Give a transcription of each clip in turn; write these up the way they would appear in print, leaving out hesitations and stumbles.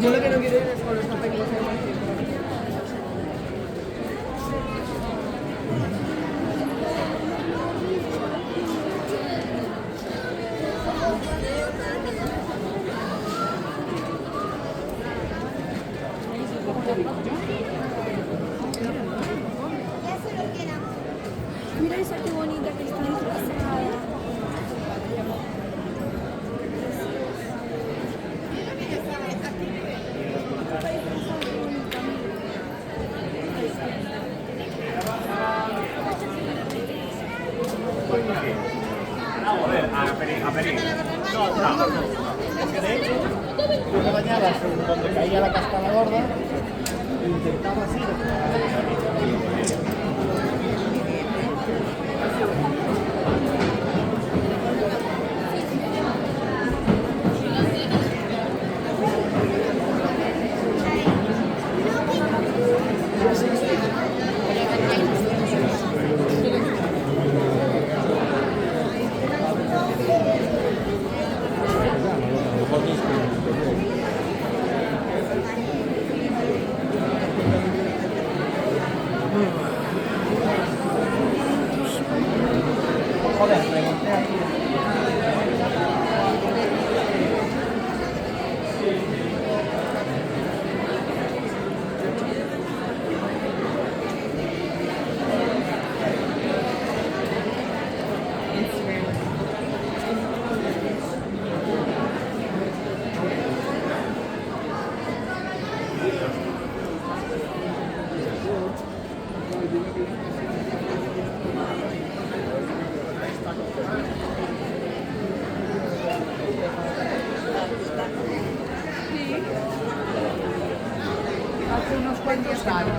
Yo lo que no quiero es con los papeles. Mira esa qué bonita que está disfrazada. Yo me bañaba donde caía la cascada gorda e intentaba así. Joder, pregunté aquí. Hace unos cuantos años.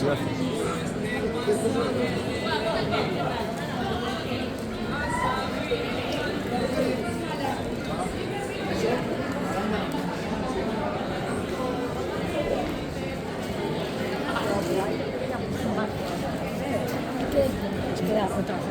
Gracias. que Queda otra cosa.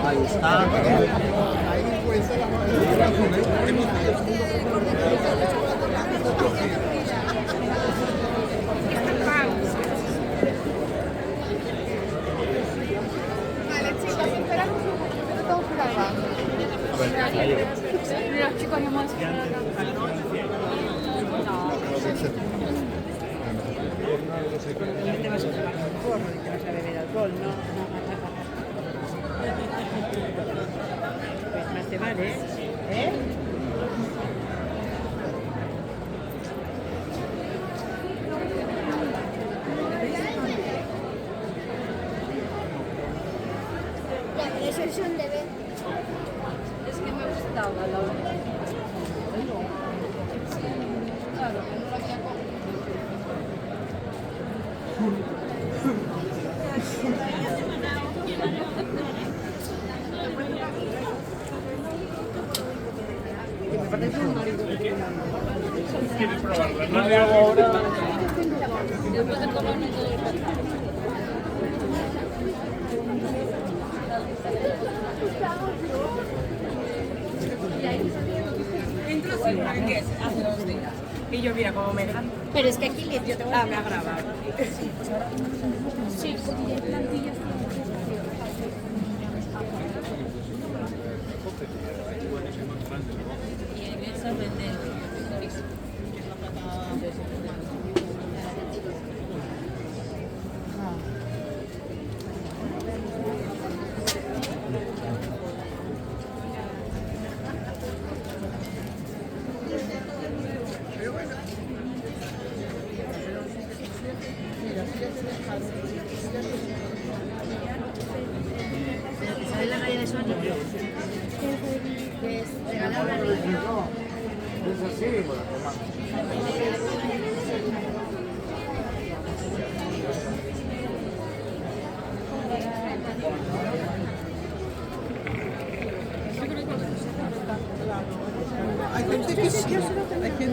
Ahí está. Vale, chicos, esperad un segundo, que no tengo que grabar. Mira, chicos, hemos No te vas a tomar un porro y te vas a beber alcohol, ¿no? Pues más te vale, ¿eh? Ya, pero eso es un deber. Es que me gustaba la verdad. Claro, que no la había cogido. ¿Quieres probarla? No le hago ahora. Después de comerme todo el rato. Entro sin que hace 2 días. Y yo, mira, como me grabo. Pero es que aquí le yo te voy a Me ha grabado. Sí, porque hay plantillas. ¿Sabes la raya de Sony? Que es regalar una niña. Es así, bueno, Hay gente que sí, hay gente que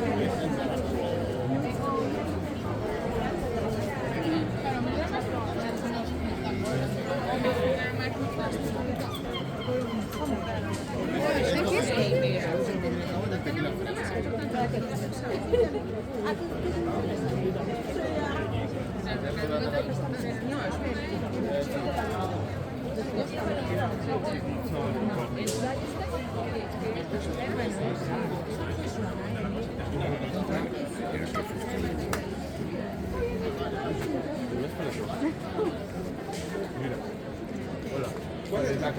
De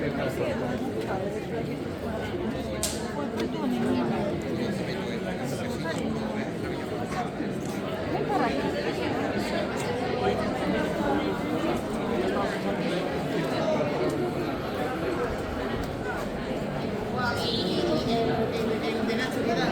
Nacho Vidal.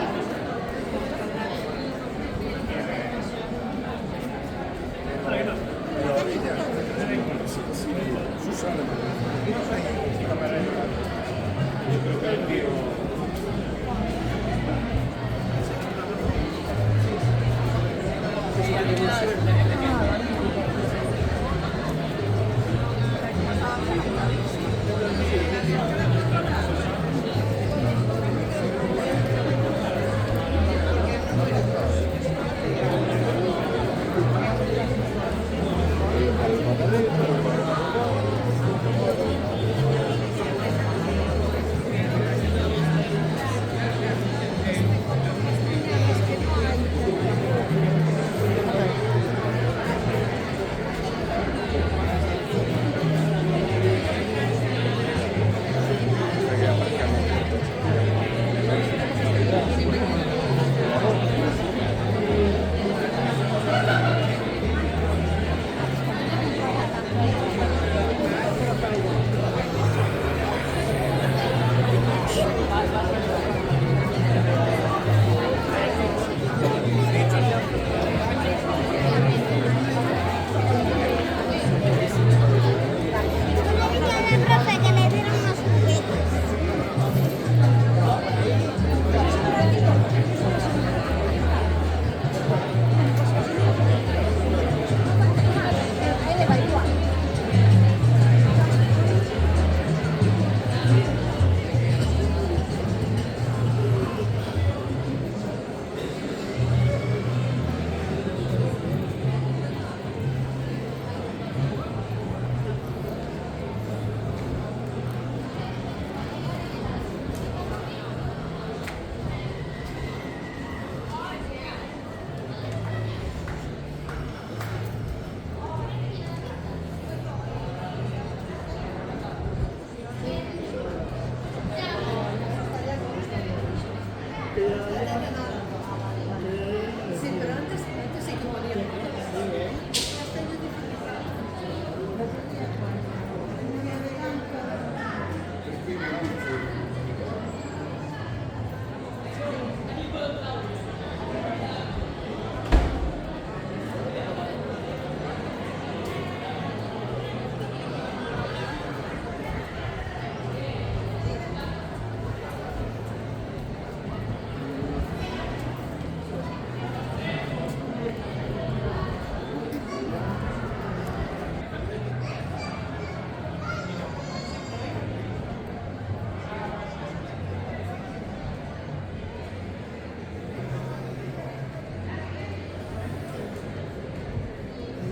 Profe, que le dieron unos juguetes. Sí, pero antes sí que podía.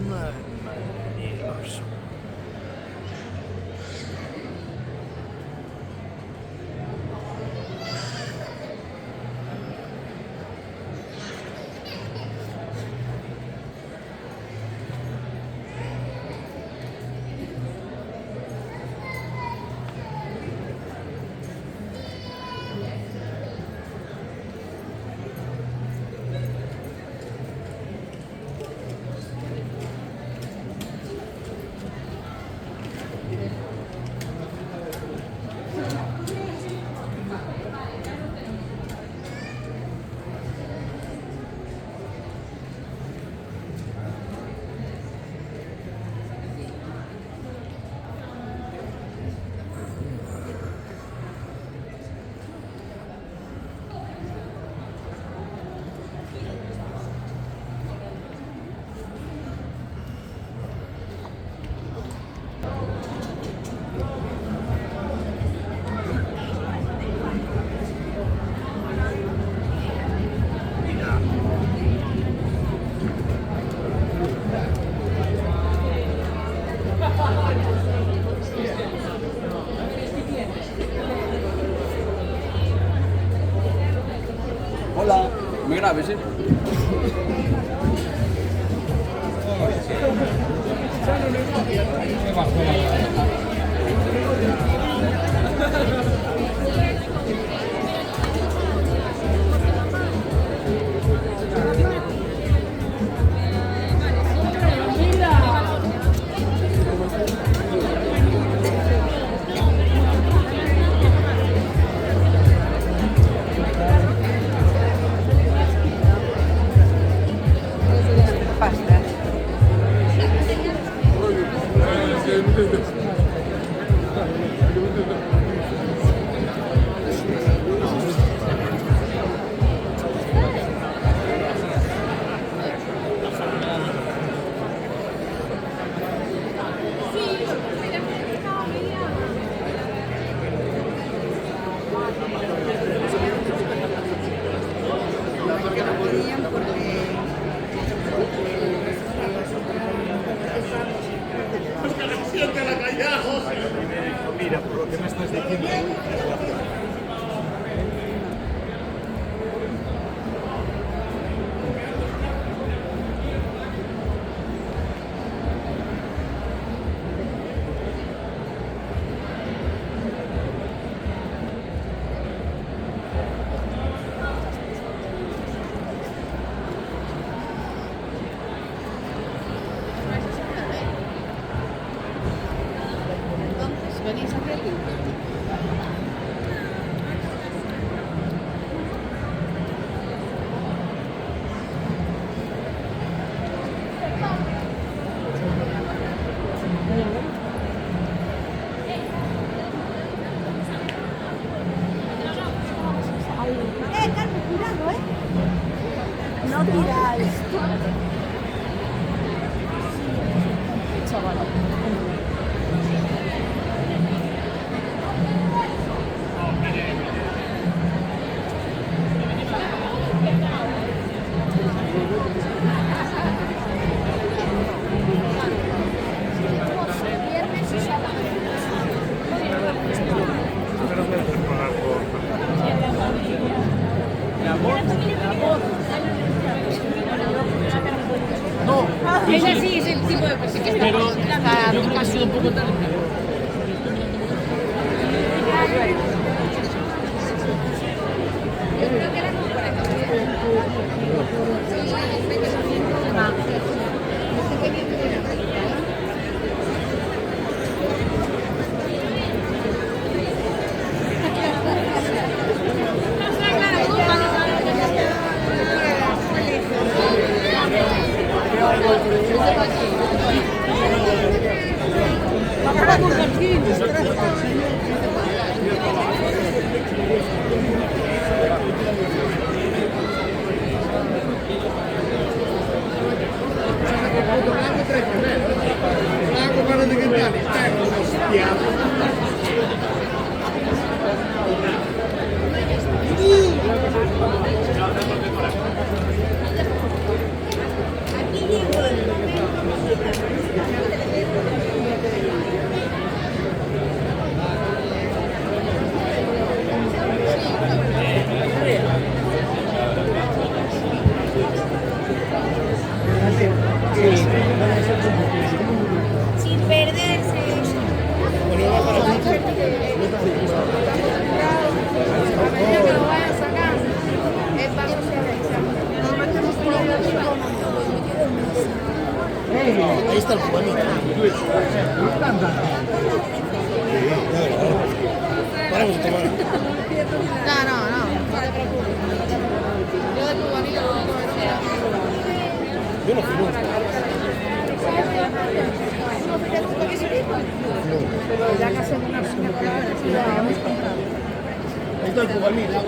Maravilloso. Hola, muy grave, ¿sí? Mira, por lo que me estás diciendo. Venís aquí al libro. Carmen, cuidado, no tiráis. Viernes y sábado. No, Es así, es el tipo de cosas que está pero pasando. nunca ha sido un poco tarde. Yo creo que era como para acá. Sin perderse. Que lo vayan sacando. Es para Ahí está el cubanito. Paramos de tomar. No te preocupes. Yo de cubanito no puedo decir. Yo no fui nunca. Pero ya que hacemos una palabra, sí, ya hemos comprado. Ahí está el cubanito.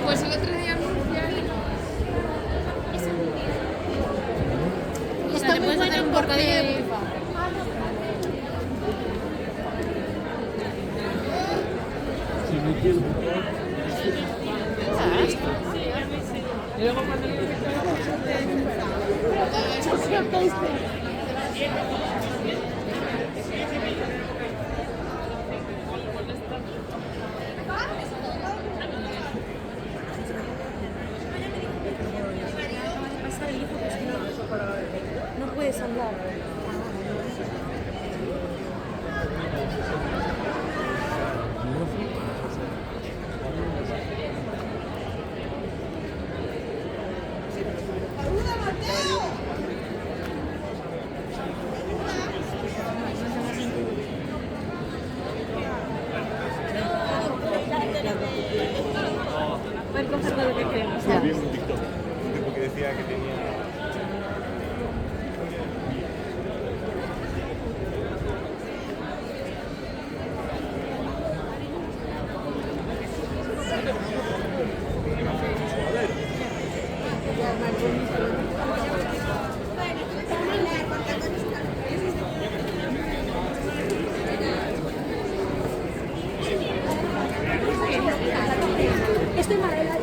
Pues el otro día anunciaron. Está muy bueno un bocadillo de pulpa. Y luego cuando le No puedes hablar. Puedes coger todo lo que queremos. Vi un TikTok, un tipo que decía que tenía... Estoy mal, la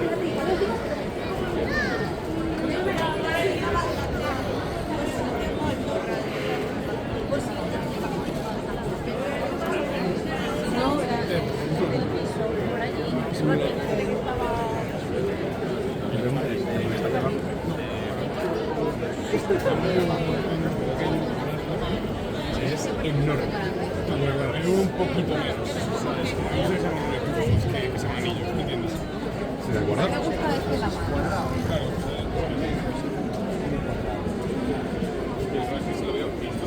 Es enorme. Pero un poquito menos, ¿sabes? No sé si son equipos que sean anillos, ¿me entiendes? ¿Sí, de acuerdo? Claro, se lo veo visto.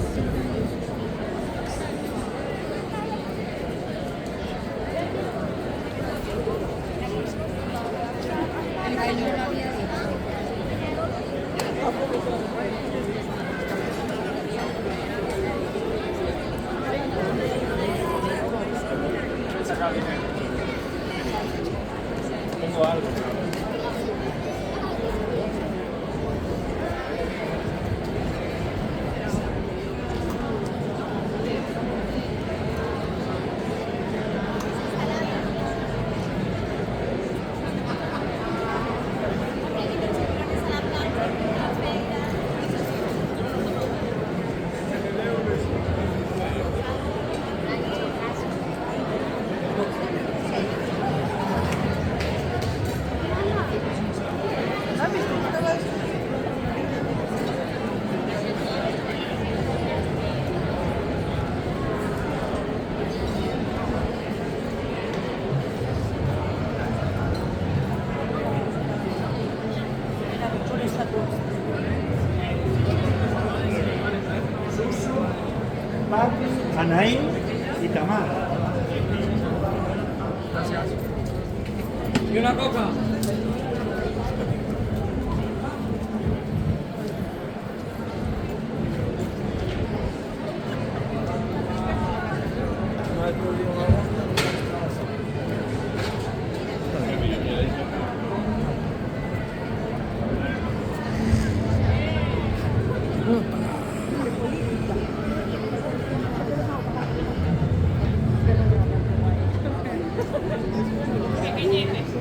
Pongo algo. Anaí y Tamara. ¿Y una coca? Pequeñines.